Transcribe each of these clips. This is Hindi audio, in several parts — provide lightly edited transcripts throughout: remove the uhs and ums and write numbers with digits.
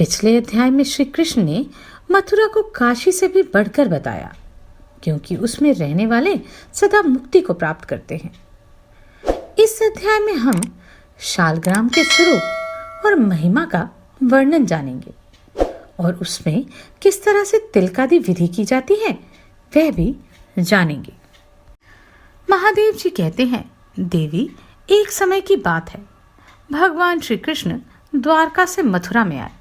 पिछले अध्याय में श्री कृष्ण ने मथुरा को काशी से भी बढ़कर बताया, क्योंकि उसमें रहने वाले सदा मुक्ति को प्राप्त करते हैं। इस अध्याय में हम शालग्राम के स्वरूप और महिमा का वर्णन जानेंगे और उसमें किस तरह से तिलकादि विधि की जाती है वह भी जानेंगे। महादेव जी कहते हैं, देवी, एक समय की बात है, भगवान श्री कृष्ण द्वारका से मथुरा में आए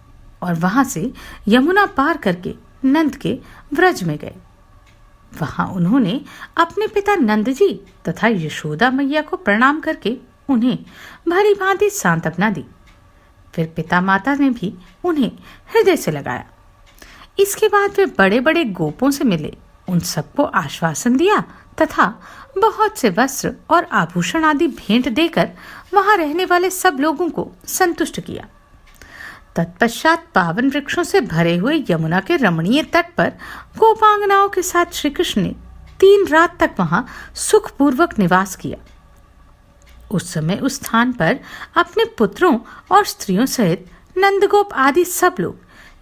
और वहां से यमुना पार करके नंद के व्रज में गए। वहां उन्होंने अपने पिता नंद जी तथा यशोदा मैया को प्रणाम करके उन्हें भली भांति सांत्वना दी। फिर पिता माता ने भी उन्हें हृदय से लगाया। इसके बाद वे बड़े बड़े गोपों से मिले, उन सबको आश्वासन दिया तथा बहुत से वस्त्र और आभूषण आदि भेंट देकर वहां रहने वाले सब लोगों को संतुष्ट किया। तत्पश्चात पावन वृक्षों से भरे हुए यमुना के रमणीय तट पर गोपांगनाओं के साथ श्री कृष्ण ने 3 रात तक वहां सुखपूर्वक निवास किया। उस समय उस स्थान पर अपने पुत्रों और स्त्रियों सहित नंदगोप आदि सब लोग,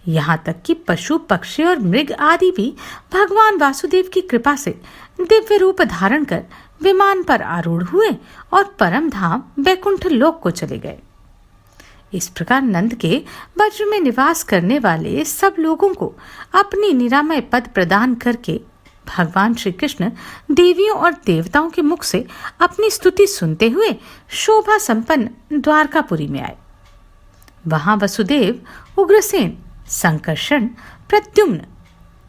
यहाँ तक कि पशु पक्षी और मृग आदि भी भगवान वासुदेव की कृपा से दिव्य रूप धारण कर विमान पर आरूढ़ हुए और परम धाम वैकुंठ लोक को चले गए। इस प्रकार नंद के वज्र में निवास करने वाले सब लोगों को अपनी निरामय पद प्रदान करके भगवान श्री कृष्ण देवियों और देवताओं के मुख से अपनी स्तुति सुनते हुए शोभा संपन्न द्वारकापुरी में आए। वहां वसुदेव, उग्रसेन, संकर्षण, प्रद्युम्न,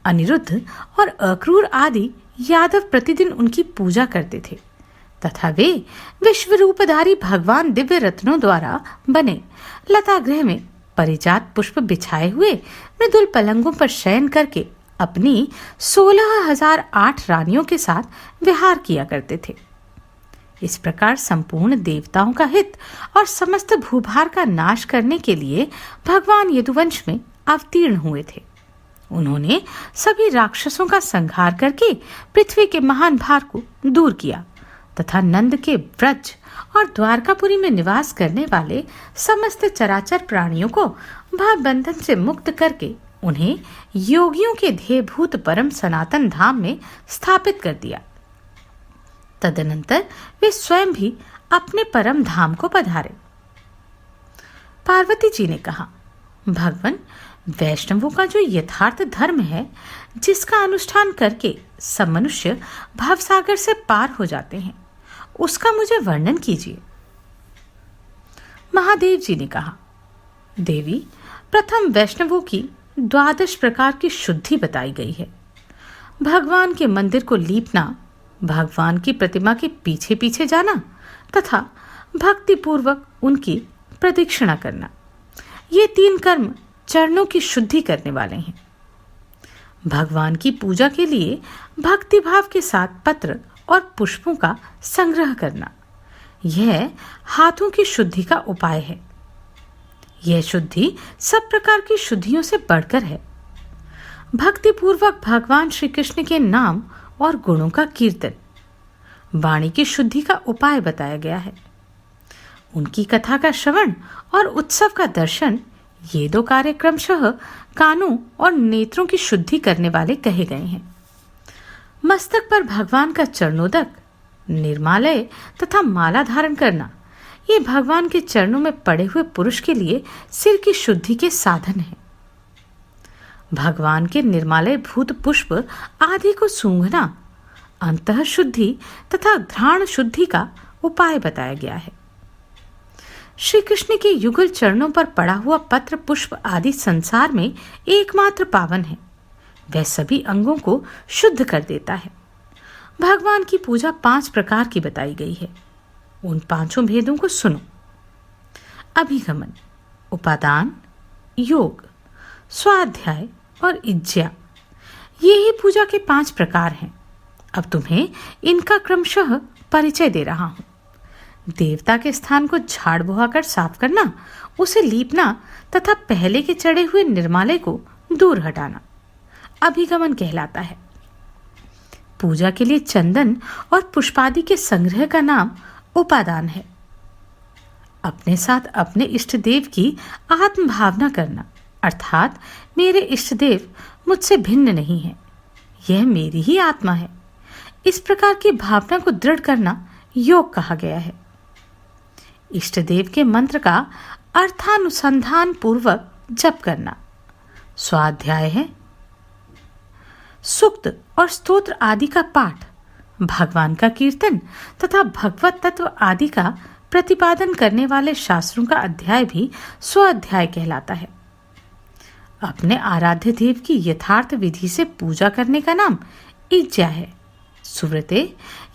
अनिरुद्ध और अक्रूर आदि यादव प्रतिदिन उनकी पूजा करते थे तथा वे विश्व रूपधारी भगवान दिव्य रत्नों द्वारा बने लता गृह में परिजात पुष्प बिछाए हुए मृदुल पलंगों पर शयन करके अपनी 16,008 रानियों के साथ विहार किया करते थे। इस प्रकार संपूर्ण देवताओं का हित और समस्त भूभार का नाश करने के लिए भगवान यदुवंश में अवतीर्ण हुए थे। उन्होंने सभी राक्षसों का संहार करके पृथ्वी के महान भार को दूर किया तथा नंद के व्रज और द्वारकापुरी में निवास करने वाले समस्त चराचर प्राणियों को भवबंधन से मुक्त करके उन्हें योगियों के ध्येयभूत परम सनातन धाम में स्थापित कर दिया। तदनंतर वे स्वयं भी अपने परम धाम को पधारे। पार्वती जी ने कहा, भगवान, वैष्णवों का जो यथार्थ धर्म है, जिसका अनुष्ठान करके सब मनुष्य भवसागर से पार हो जाते हैं, उसका मुझे वर्णन कीजिए। महादेव जी ने कहा, देवी, प्रथम वैष्णवों की 12 प्रकार की शुद्धि बताई गई है। भगवान के मंदिर को लीपना, भगवान की प्रतिमा के पीछे पीछे जाना तथा भक्ति पूर्वक उनकी प्रदक्षिणा करना, ये 3 कर्म चरणों की शुद्धि करने वाले हैं। भगवान की पूजा के लिए भक्ति भाव के साथ पत्र और पुष्पों का संग्रह करना, यह हाथों की शुद्धि का उपाय है। यह शुद्धि सब प्रकार की शुद्धियों से बढ़कर है। भक्ति पूर्वक भगवान श्री कृष्ण के नाम और गुणों का कीर्तन, वाणी की शुद्धि का उपाय बताया गया है। उनकी कथा का श्रवण और उत्सव का दर्शन, ये 2 कार्य क्रमशः कानों और नेत्रों की शुद्धि करने वाले कहे गए हैं। मस्तक पर भगवान का चरणोदक, निर्मालय तथा माला धारण करना, ये भगवान के चरणों में पड़े हुए पुरुष के लिए सिर की शुद्धि के साधन है। भगवान के निर्मालय भूत पुष्प आदि को सूंघना अंतः शुद्धि तथा घ्राण शुद्धि का उपाय बताया गया है। श्री कृष्ण के युगल चरणों पर पड़ा हुआ पत्र पुष्प आदि संसार में एकमात्र पावन है। वह सभी अंगों को शुद्ध कर देता है। भगवान की पूजा 5 प्रकार की बताई गई है। उन 5 भेदों को सुनो। अभिगमन, उपादान, योग, स्वाध्याय और इज्जा, ये ही पूजा के 5 प्रकार हैं। अब तुम्हें इनका क्रमशः परिचय दे रहा हूं। देवता के स्थान को झाड़ बुहाकर साफ करना, उसे लीपना तथा पहले के चढ़े हुए निर्मालय को दूर हटाना अभिगमन कहलाता है। पूजा के लिए चंदन और पुष्पादि के संग्रह का नाम उपादान है। अपने साथ अपने इष्ट देव की आत्म भावना करना, अर्थात मेरे इष्ट देव मुझसे भिन्न नहीं है, यह मेरी ही आत्मा है। इस प्रकार की भावना को दृढ़ करना योग कहा गया है। इष्ट देव के मंत्र का अर्थानुसंधान पूर्वक जप करना। स्वाध्याय है सूक्त और स्तोत्र आदि का पाठ, भगवान का कीर्तन तथा भगवत तत्व आदि का प्रतिपादन करने वाले शास्त्रों का अध्याय भी स्वाध्याय कहलाता है। अपने आराध्य देव की यथार्थ विधि से पूजा करने का नाम इज्जा है। सुव्रते,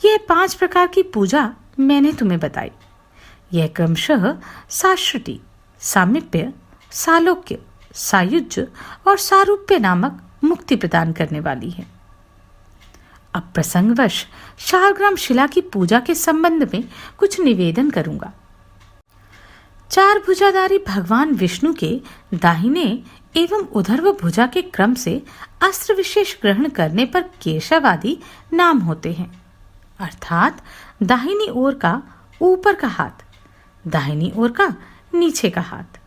यह 5 प्रकार की पूजा मैंने तुम्हें बताई। यह क्रमशः साश्रुति, सामीप्य, सालोक्य, सायुज्य और सारूप्य नामक मुक्ति प्रदान करने वाली है। अब प्रसंगवश शालग्राम शिला की पूजा के संबंध में कुछ निवेदन करूंगा। 4 भुजाधारी भगवान विष्णु के दाहिने एवं उधर्व भुजा के क्रम से अस्त्र विशेष ग्रहण करने पर केशव आदि नाम होते हैं, अर्थात दाहिनी ओर का ऊपर का हाथ, दाहिनी ओर का नीचे का हाथ,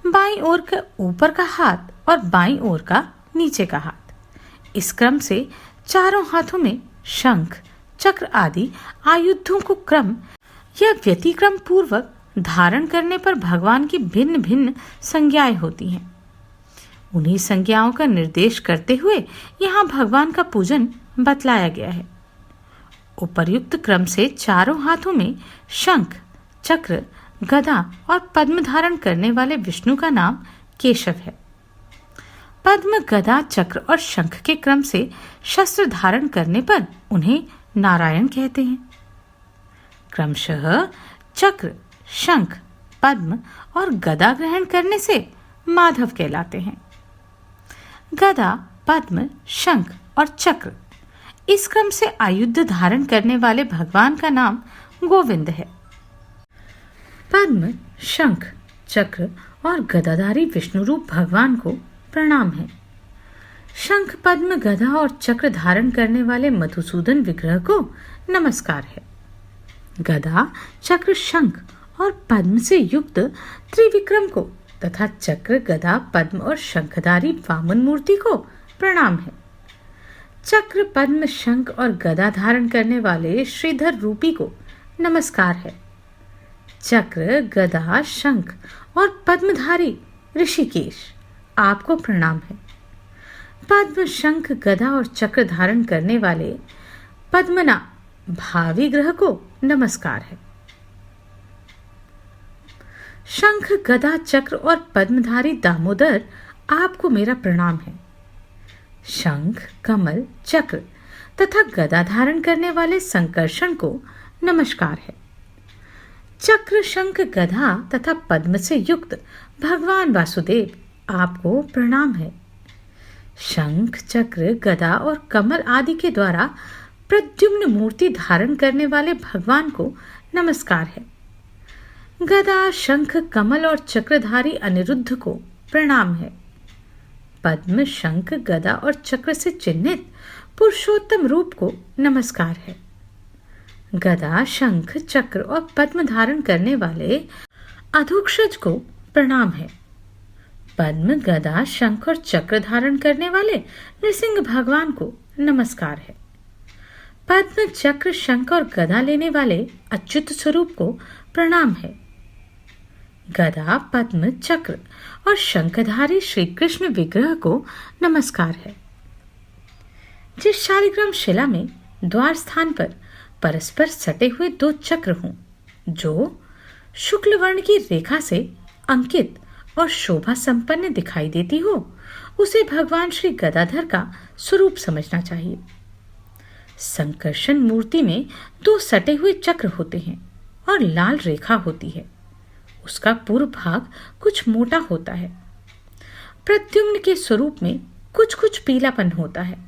बाईं ओर का ऊपर का हाथ और बाईं ओर का नीचे का हाथ। इस क्रम से चारों हाथों में शंख, चक्र आदि आयुधों को क्रम या व्यतिक्रम पूर्वक धारण करने पर भगवान की भिन्न भिन्न संज्ञाएं होती हैं। उन्हीं संज्ञाओं का निर्देश करते हुए यहाँ भगवान का पूजन बतलाया गया है। उपर्युक्त क्रम से चारों हाथों में शंख, चक्र, गदा और पद्म धारण करने वाले विष्णु का नाम केशव है। पद्म, गदा, चक्र और शंख के क्रम से शस्त्र धारण करने पर उन्हें नारायण कहते हैं। क्रमशः चक्र, शंख, पद्म और गदा ग्रहण करने से माधव कहलाते हैं। गदा, पद्म, शंख और चक्र इस क्रम से आयुध धारण करने वाले भगवान का नाम गोविंद है। पद्म, शंख, चक्र और गदाधारी विष्णु रूप भगवान को प्रणाम है। शंख, पद्म, गदा और चक्र धारण करने वाले मधुसूदन विग्रह को नमस्कार है। गदा, चक्र, शंख और पद्म से युक्त त्रिविक्रम को तथा चक्र, गदा, पद्म और शंखधारी वामन मूर्ति को प्रणाम है। चक्र, पद्म, शंख और गदा धारण करने वाले श्रीधर रूपी को नमस्कार है। चक्र, गदा, शंख और पद्मधारी ऋषिकेश, आपको प्रणाम है। पद्म, शंख, गदा और चक्र धारण करने वाले पद्मना भावी ग्रह को नमस्कार है। शंख, गदा, चक्र और पद्मधारी दामोदर, आपको मेरा प्रणाम है। शंख, कमल, चक्र तथा गदा धारण करने वाले संकर्षण को नमस्कार है। चक्र, शंख, गदा तथा पद्म से युक्त भगवान वासुदेव, आपको प्रणाम है। शंख, चक्र, गदा और कमल आदि के द्वारा प्रद्युम्न मूर्ति धारण करने वाले भगवान को नमस्कार है। गदा, शंख, कमल और चक्रधारी अनिरुद्ध को प्रणाम है। पद्म, शंख, गदा और चक्र से चिन्हित पुरुषोत्तम रूप को नमस्कार है। गदा, शंख, चक्र और पद्म धारण करने वाले अधोक्षज को प्रणाम है। पद्म, गदा, शंख और चक्र धारण करने वाले नृसिंह भगवान को नमस्कार है। पद्म, चक्र, शंख और गदा लेने वाले अच्युत स्वरूप को प्रणाम है। गदा, पद्म, चक्र और शंखधारी श्री कृष्ण विग्रह को नमस्कार है। जिस शालिग्राम शिला में द्वार स्थान पर परस्पर सटे हुए 2 चक्र हों, जो शुक्ल वर्ण की रेखा से अंकित और शोभा संपन्न दिखाई देती हो, उसे भगवान श्री गदाधर का स्वरूप समझना चाहिए। संकर्षण मूर्ति में 2 सटे हुए चक्र होते हैं और लाल रेखा होती है। उसका पूर्व भाग कुछ मोटा होता है। प्रद्युम्न के स्वरूप में कुछ कुछ पीलापन होता है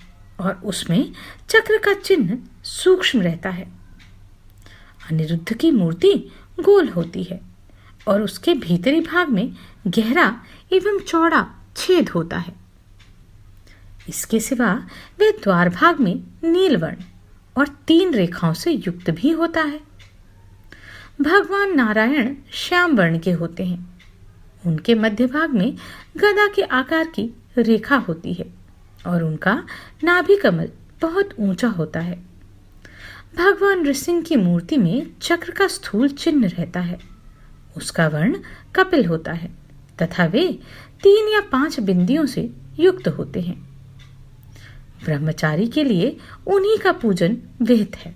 और उसमें चक्र का चिन्ह सूक्ष्म रहता है। अनिरुद्ध की मूर्ति गोल होती है और उसके भीतरी भाग में गहरा एवं चौड़ा छेद होता है। इसके सिवा वे द्वार भाग में नील वर्ण और 3 रेखाओं से युक्त भी होता है। भगवान नारायण श्याम वर्ण के होते हैं। उनके मध्य भाग में गदा के आकार की रेखा होती है और उनका नाभि कमल बहुत ऊंचा होता है। भगवान नृसिंह की मूर्ति में चक्र का स्थूल चिन्ह रहता है। उसका वर्ण कपिल होता है तथा वे 3 या 5 बिंदियों से युक्त होते हैं। ब्रह्मचारी के लिए उन्हीं का पूजन विहित है।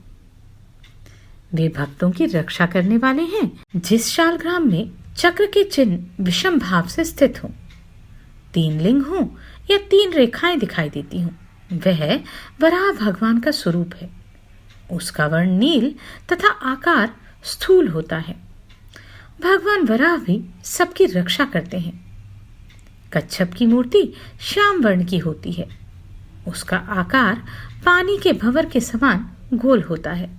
वे भक्तों की रक्षा करने वाले हैं। जिस शालग्राम में चक्र के चिन्ह विषम भाव से स्थित हों, 3 लिंग हों या 3 रेखाएं दिखाई देती हों, वह वराह भगवान का स्वरूप है। उसका वर्ण नील तथा आकार स्थूल होता है। भगवान वराह भी सबकी रक्षा करते हैं। कच्छप की मूर्ति श्याम वर्ण की होती है। उसका आकार पानी के भंवर के समान गोल होता है।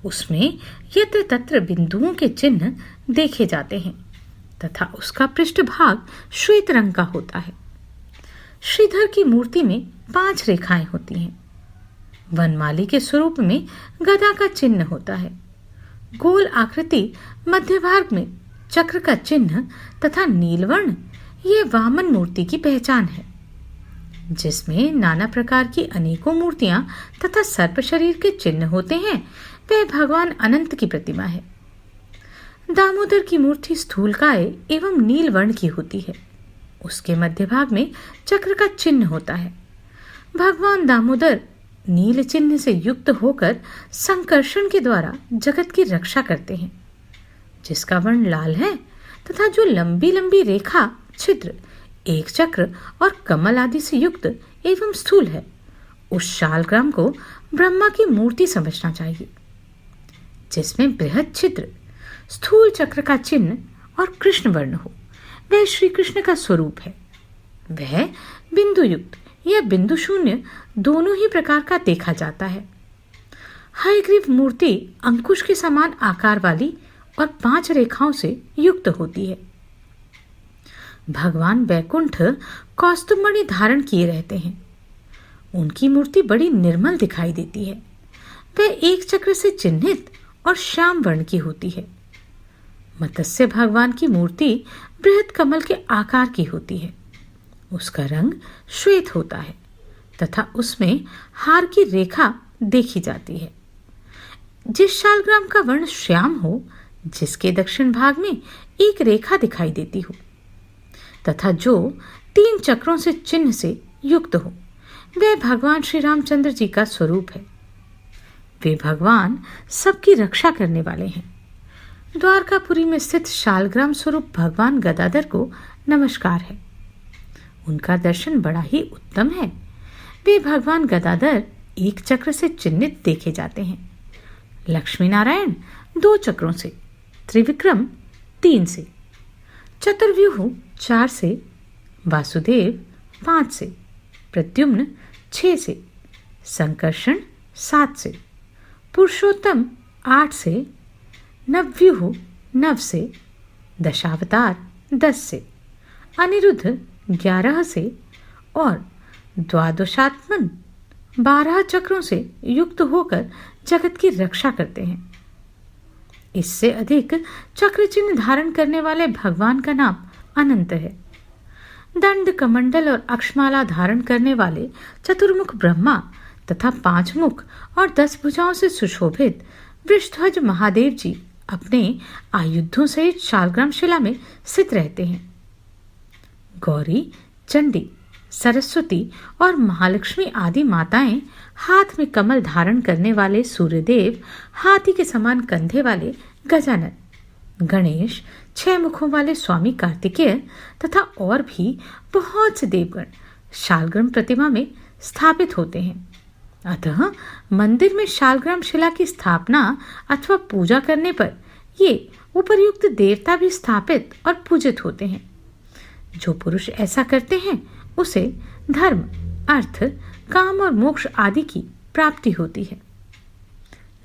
उसमें यत्र तत्र बिंदुओं के चिन्ह देखे जाते हैं तथा उसका पृष्ठभाग श्वेत रंग का होता है। श्रीधर की मूर्ति में 5 रेखाएं होती हैं। वनमाली के स्वरूप में गदा का चिन्ह होता है। गोल आकृति, मध्य भाग में चक्र का चिन्ह तथा नीलवर्ण ये वामन मूर्ति की पहचान है, जिसमें नाना प्रकार की अनेकों मूर्तियां तथा सर्प शरीर के चिन्ह होते हैं। वह भगवान अनंत की प्रतिमा है। दामोदर की मूर्ति स्थूलकाय एवं नील वर्ण की होती है। उसके मध्य भाग में चक्र का चिन्ह होता है। भगवान दामोदर नील चिन्ह से युक्त होकर संकर्षण के द्वारा जगत की रक्षा करते हैं, जिसका वर्ण लाल है तथा जो लंबी लंबी रेखा, छिद्र, एक चक्र और कमल आदि से युक्त एवं स्थूल है। उस शालग्राम को ब्रह्मा की मूर्ति समझना चाहिए, जिसमें बृहद छिद्र, स्थूल चक्र का चिन्ह और कृष्ण वर्ण हो। वह श्री कृष्ण का स्वरूप है। वह बिंदु युक्त या बिंदु शून्य दोनों ही प्रकार का देखा जाता है। हयग्रीव मूर्ति अंकुश के समान आकार वाली और 5 रेखाओं से युक्त होती है। भगवान वैकुंठ कौस्तुभमणि धारण किए रहते हैं। उनकी मूर्ति बड़ी निर्मल दिखाई देती है। वह एक चक्र से चिन्हित और श्याम वर्ण की होती है। मत्स्य भगवान की मूर्ति बृहद कमल के आकार की होती है। उसका रंग श्वेत होता है तथा उसमें हार की रेखा देखी जाती है। जिस शालग्राम का वर्ण श्याम हो, जिसके दक्षिण भाग में एक रेखा दिखाई देती हो तथा जो 3 चक्रों से चिन्ह से युक्त हो, वह भगवान श्री रामचंद्र जी का स्वरूप है। वे भगवान सबकी रक्षा करने वाले हैं। द्वारकापुरी में स्थित शालग्राम स्वरूप भगवान गदाधर को नमस्कार है। उनका दर्शन बड़ा ही उत्तम है। वे भगवान गदाधर एक चक्र से चिन्हित देखे जाते हैं। लक्ष्मी नारायण 2 चक्रों से, त्रिविक्रम 3 से, चतुर्व्यूह 4 से, वासुदेव 5 से, प्रद्युम्न 6 से, संकर्षण 7 से, पुरुषोत्तम 8 से, नवव्यूह 9 से, दशावतार 10 से, अनिरुद्ध 11 से और द्वादशात्मन 12 चक्रों से युक्त होकर जगत की रक्षा करते हैं। इससे अधिक चक्र चिन्ह धारण करने वाले भगवान का नाम अनंत है। दंड, कमंडल और अक्षमाला धारण करने वाले चतुर्मुख ब्रह्मा तथा 5 मुख और 10 भुजाओं से सुशोभित वृषध्वज महादेव जी अपने आयुधों सहित शालग्राम शिला में स्थित रहते हैं। गौरी, चंडी, सरस्वती और महालक्ष्मी आदि माताएं हाथ में कमल धारण करने वाले सूर्यदेव, हाथी के समान कंधे वाले गजानन, गणेश, 6 मुखों वाले स्वामी कार्तिकेय तथा और भी बहुत से देवगण शालग्राम प्रतिमा में स्थापित होते हैं। अतः मंदिर में शालग्राम शिला की स्थापना अथवा पूजा करने पर ये उपर्युक्त देवता भी स्थापित और पूजित होते हैं। जो पुरुष ऐसा करते हैं उसे धर्म, अर्थ, काम और मोक्ष आदि की प्राप्ति होती है।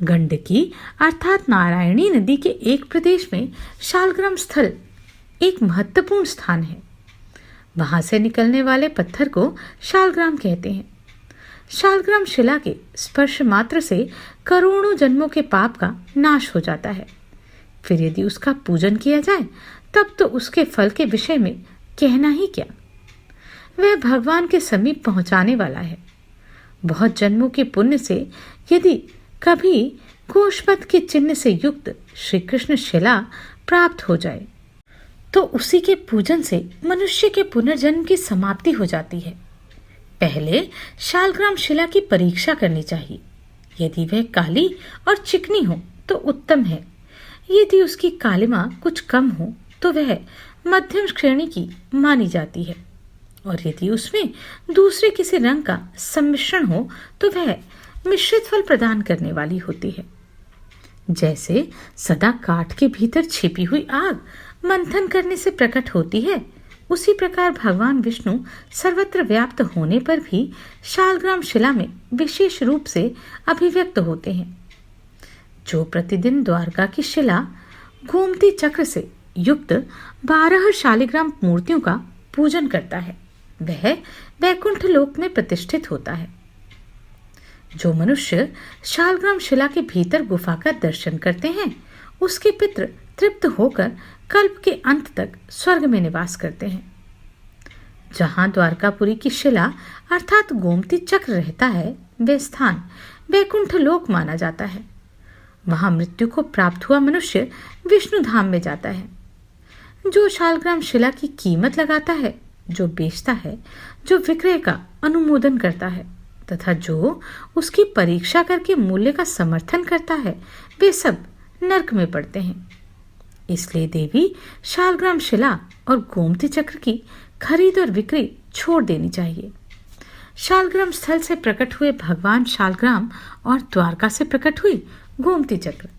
गंडकी अर्थात नारायणी नदी के एक प्रदेश में शालग्राम स्थल एक महत्वपूर्ण स्थान है। वहां से निकलने वाले पत्थर को शालग्राम कहते हैं। शालग्राम शिला के स्पर्श मात्र से करोड़ों जन्मों के पाप का नाश हो जाता है। फिर यदि उसका पूजन किया जाए तब तो उसके फल के विषय में कहना ही क्या। वह भगवान के समीप पहुंचाने वाला है। बहुत जन्मों के पुण्य से यदि कभी कोषपथ के चिन्ह से युक्त श्री कृष्ण शिला प्राप्त हो जाए तो उसी के पूजन से मनुष्य के पुनर्जन्म की समाप्ति हो जाती है। पहले शालग्राम शिला की परीक्षा करनी चाहिए। यदि वह काली और चिकनी हो तो उत्तम है। यदि उसकी कालिमा कुछ कम हो तो वह मध्यम श्रेणी की मानी जाती है, और यदि उसमें दूसरे किसी रंग का सम्मिश्रण हो तो वह मिश्रित फल प्रदान करने वाली होती है। जैसे सदा काठ के भीतर छिपी हुई आग मंथन करने से प्रकट होती है, उसी प्रकार भगवान विष्णु सर्वत्र व्याप्त होने पर भी शालग्राम शिला में विशेष रूप से अभिव्यक्त होते हैं। जो प्रतिदिन द्वारका की शिला गोमती चक्र से युक्त 12 शालिग्राम मूर्तियों का पूजन करता है, वह वैकुंठ लोक में प्रतिष्ठित होता है। जो मनुष्य शालग्राम शिला के भीतर गुफा का दर्शन करते हैं, उसके पितृ तृप्त होकर कल्प के अंत तक स्वर्ग में निवास करते हैं। जहां द्वारकापुरी की शिला अर्थात गोमती चक्र रहता है, वह स्थान वैकुंठ लोक माना जाता है। वहां मृत्यु को प्राप्त हुआ मनुष्य विष्णु धाम में जाता है। जो शालग्राम शिला की कीमत लगाता है, जो बेचता है, जो विक्रय का अनुमोदन करता है तथा जो उसकी परीक्षा करके मूल्य का समर्थन करता है, वे सब नरक में पड़ते हैं। इसलिए देवी शालग्राम शिला और गोमती चक्र की खरीद और बिक्री छोड़ देनी चाहिए। शालग्राम स्थल से प्रकट हुए भगवान शालग्राम और द्वारका से प्रकट हुई गोमती चक्र,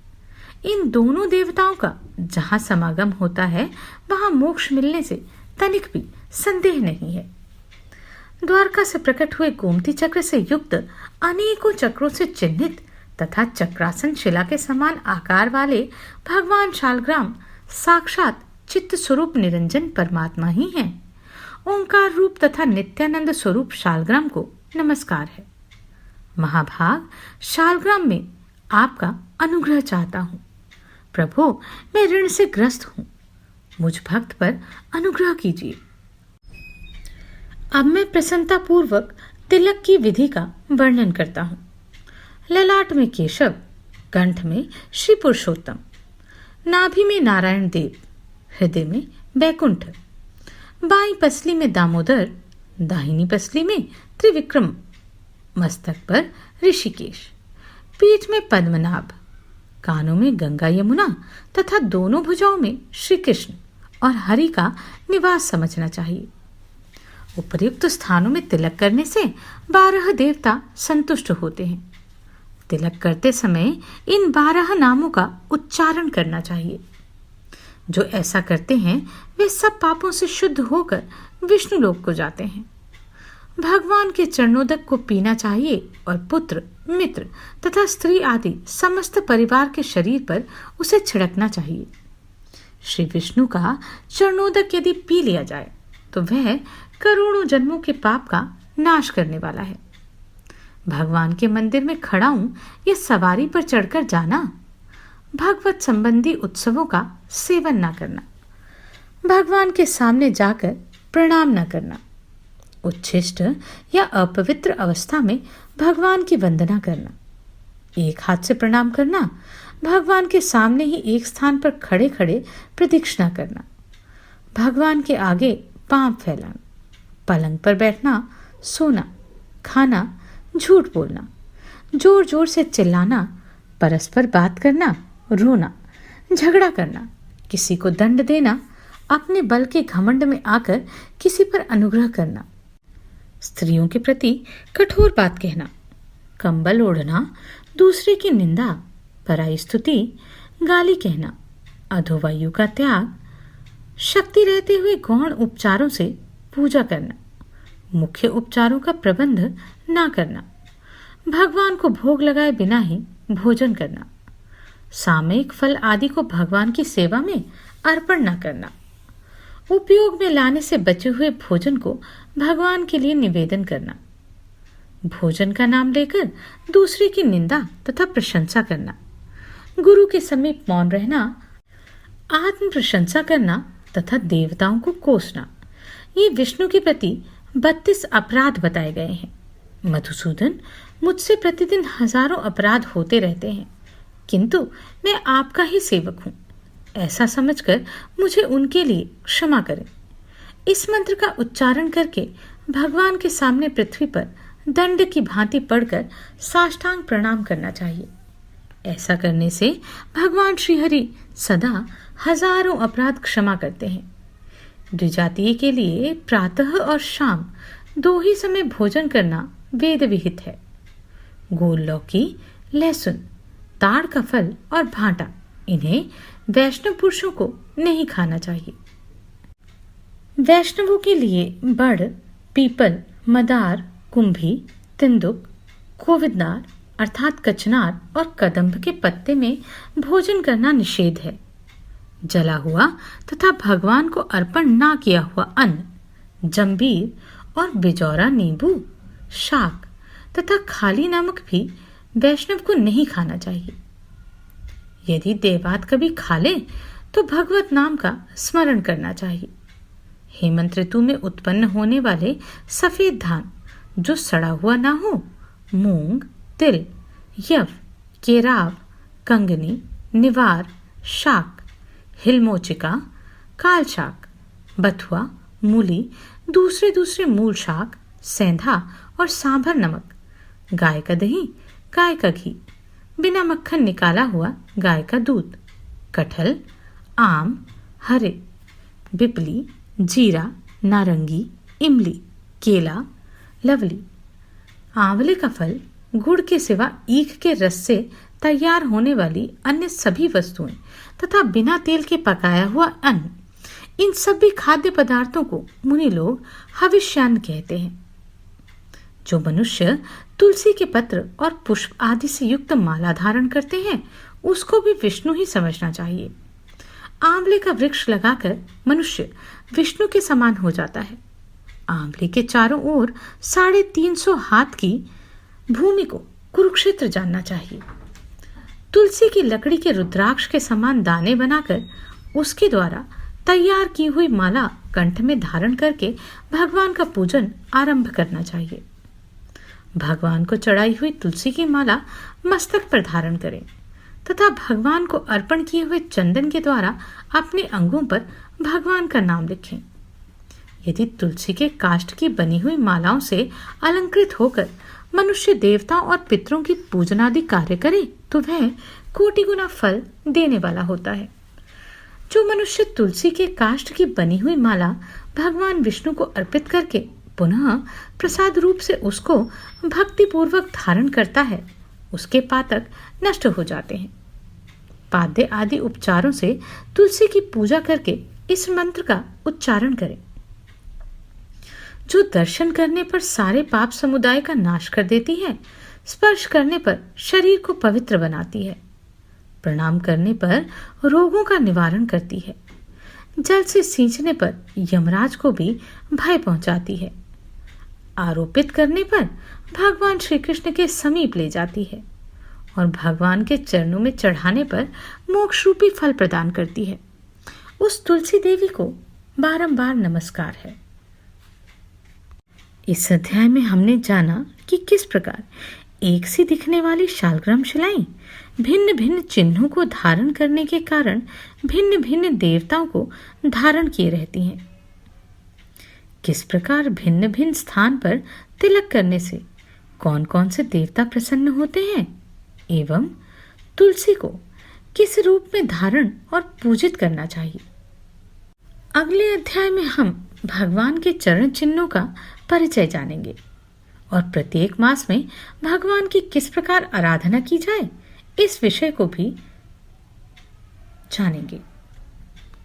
इन दोनों देवताओं का जहां समागम होता है वहां मोक्ष मिलने से तनिक भी संदेह नहीं है। द्वारका से प्रकट हुए गोमती चक्र से युक्त अनेकों चक्रों से चिन्हित तथा चक्रासन शिला के समान आकार वाले भगवान शालग्राम साक्षात चित्त स्वरूप निरंजन परमात्मा ही हैं। ओंकार रूप तथा नित्यानंद स्वरूप शालग्राम को नमस्कार है। महाभाग, शालग्राम में आपका अनुग्रह चाहता हूँ। प्रभु, मैं ऋण से ग्रस्त हूँ, मुझ भक्त पर अनुग्रह कीजिए। अब मैं प्रसन्नता पूर्वक तिलक की विधि का वर्णन करता हूँ। ललाट में केशव, कंठ में श्री पुरुषोत्तम, नाभि में नारायण देव, हृदय में बैकुंठ, बाईं पसली में दामोदर, दाहिनी पसली में त्रिविक्रम, मस्तक पर ऋषिकेश, पीठ में पद्मनाभ, कानों में गंगा यमुना तथा दोनों भुजाओं में श्री कृष्ण और हरि का निवास समझना चाहिए। उपर्युक्त स्थानों में तिलक करने से 12 देवता संतुष्ट होते हैं। तिलक करते समय इन 12 नामों का उच्चारण करना चाहिए। जो ऐसा करते हैं वे सब पापों से शुद्ध होकर विष्णु लोक को जाते हैं। भगवान के चरणोदक को पीना चाहिए और पुत्र, मित्र तथा स्त्री आदि समस्त परिवार के शरीर पर उसे छिड़कना चाहिए। श्री विष्णु का चरणोदक यदि पी लिया जाए तो वह करोड़ों जन्मों के पाप का नाश करने वाला है। भगवान के मंदिर में खड़ा हूं या सवारी पर चढ़कर जाना, भगवत संबंधी उत्सवों का सेवन न करना, भगवान के सामने जाकर प्रणाम न करना, उच्छिष्ट या अपवित्र अवस्था में भगवान की वंदना करना, एक हाथ से प्रणाम करना, भगवान के सामने ही एक स्थान पर खड़े खड़े प्रदक्षिणा करना, भगवान के आगे पांव फैलाना, पलंग पर बैठना, सोना, खाना, झूठ बोलना, जोर जोर से चिल्लाना, परस्पर बात करना, रोना, झगड़ा करना, किसी को दंड देना, अपने बल के घमंड में आकर किसी पर अनुग्रह करना, स्त्रियों के प्रति कठोर बात कहना, कंबल ओढ़ना, दूसरे की निंदा, पराई स्तुति, गाली कहना, अधोवायु का त्याग, शक्ति रहते हुए गौण उपचारों से पूजा करना, मुख्य उपचारों का प्रबंध ना करना, भगवान को भोग लगाए बिना ही भोजन करना, सामयिक फल आदि को भगवान की सेवा में अर्पण न करना, उपयोग में लाने से बचे हुए भोजन को भगवान के लिए निवेदन करना, भोजन का नाम लेकर दूसरे की निंदा तथा प्रशंसा करना, गुरु के समीप मौन रहना, आत्म प्रशंसा करना, तथा देवताओं को कोसना, ये विष्णु के प्रति 32 अपराध बताए गए हैं। मधुसूदन, मुझसे प्रतिदिन हजारों अपराध होते रहते हैं, किंतु मैं आपका ही सेवक हूं। ऐसा समझकर मुझे उनके लिए क्षमा करें। इस मंत्र का उच्चारण करके भगवान के सामने पृथ्वी पर दंड की भांति पड़कर साष्टांग प्रणाम करना चाहिए। ऐसा करने से भगवान श्रीहरि सदा हजारों अपराध क्षमा करते हैं। द्विजातीय के लिए प्रातः और शाम 2 ही समय भोजन करना वेद विहित है। गोल लौकी, लहसुन, ताड़ का फल और भांटा, इन्हें वैष्णव पुरुषों को नहीं खाना चाहिए। वैष्णवों के लिए बड़, पीपल, मदार, कुंभी, तिंदुक, कोविदनार अर्थात कचनार और कदम्ब के पत्ते में भोजन करना निषेध है। जला हुआ तथा भगवान को अर्पण ना किया हुआ अन्न, जंबीर और बिजौरा नींबू, शाक तथा खाली नमक भी वैष्णव को नहीं खाना चाहिए। यदि देवात कभी खा ले तो भगवत नाम का स्मरण करना चाहिए। हेमंत ऋतु में उत्पन्न होने वाले सफेद धान जो सड़ा हुआ ना हो, मूंग, तिल, यव, केराव, कंगनी, निवार, शाक, हिलमोचिका, काल शाक, बथुआ, मूली, दूसरे मूल शाक, सेंधा और सांभर नमक, गाय का दही, गाय का घी, बिना मक्खन निकाला हुआ गाय का दूध, कटहल, आम, हरे, बिपली, जीरा, नारंगी, इमली, केला, लवली, आंवले का फल, गुड़ के सिवा ईख के रस से तैयार होने वाली अन्य सभी वस्तुएं तथा बिना तेल के पकाया हुआ अन्न, इन सभी खाद्य पदार्थों को मुनि लोग हविष्यान्न कहते हैं। जो मनुष्य तुलसी के पत्र और पुष्प आदि से युक्त माला धारण करते हैं, उसको भी विष्णु ही समझना चाहिए। आंवले का वृक्ष लगाकर मनुष्य विष्णु के समान हो जाता है। आंवले के चारों ओर 350 हाथ की भूमि को कुरुक्षेत्र जानना चाहिए। तुलसी की लकड़ी के रुद्राक्ष के समान दाने बनाकर उसके द्वारा तैयार की हुई माला कंठ में धारण करके भगवान का पूजन आरंभ करना चाहिए। भगवान को चढ़ाई हुई तुलसी की माला मस्तक पर धारण करें तथा भगवान को अर्पण किए हुए चंदन के द्वारा अपने अंगों पर भगवान का नाम लिखें। यदि तुलसी के काष्ठ की बनी हुई मालाओं से अलंकृत होकर मनुष्य देवताओं और पितरों की पूजनादि कार्य करे तो वह कोटि गुना फल देने वाला होता है। जो मनुष्य तुलसी के काष्ठ की बनी हुई माला भगवान विष्णु को अर्पित करके पुनः प्रसाद रूप से उसको भक्ति पूर्वक धारण करता है, उसके पातक नष्ट हो जाते हैं। पाद्य आदि उपचारों से तुलसी की पूजा करके इस मंत्र का उच्चारण करें। जो दर्शन करने पर सारे पाप समुदाय का नाश कर देती है, स्पर्श करने पर शरीर को पवित्र बनाती है, प्रणाम करने पर रोगों का निवारण करती है, जल से सींचने पर यमराज को भी भय पहुंचाती है, आरोपित करने पर भगवान श्री कृष्ण के समीप ले जाती है और भगवान के चरणों में चढ़ाने पर मोक्ष रूपी फल प्रदान करती है, उस तुलसी देवी को बारंबार नमस्कार है। इस अध्याय में हमने जाना कि किस प्रकार एक सी दिखने वाली शालग्राम शिलाएं भिन्न भिन्न चिन्हों को धारण करने के कारण भिन्न भिन्न देवताओं को धारण किए रहती हैं। किस प्रकार भिन्न भिन्न स्थान पर तिलक करने से कौन कौन से देवता प्रसन्न होते हैं एवं तुलसी को किस रूप में धारण और पूजित करना चाहिए। अगले अध्याय में हम भगवान के चरण चिन्हों का परिचय जानेंगे और प्रत्येक मास में भगवान की किस प्रकार आराधना की जाए, इस विषय को भी जानेंगे।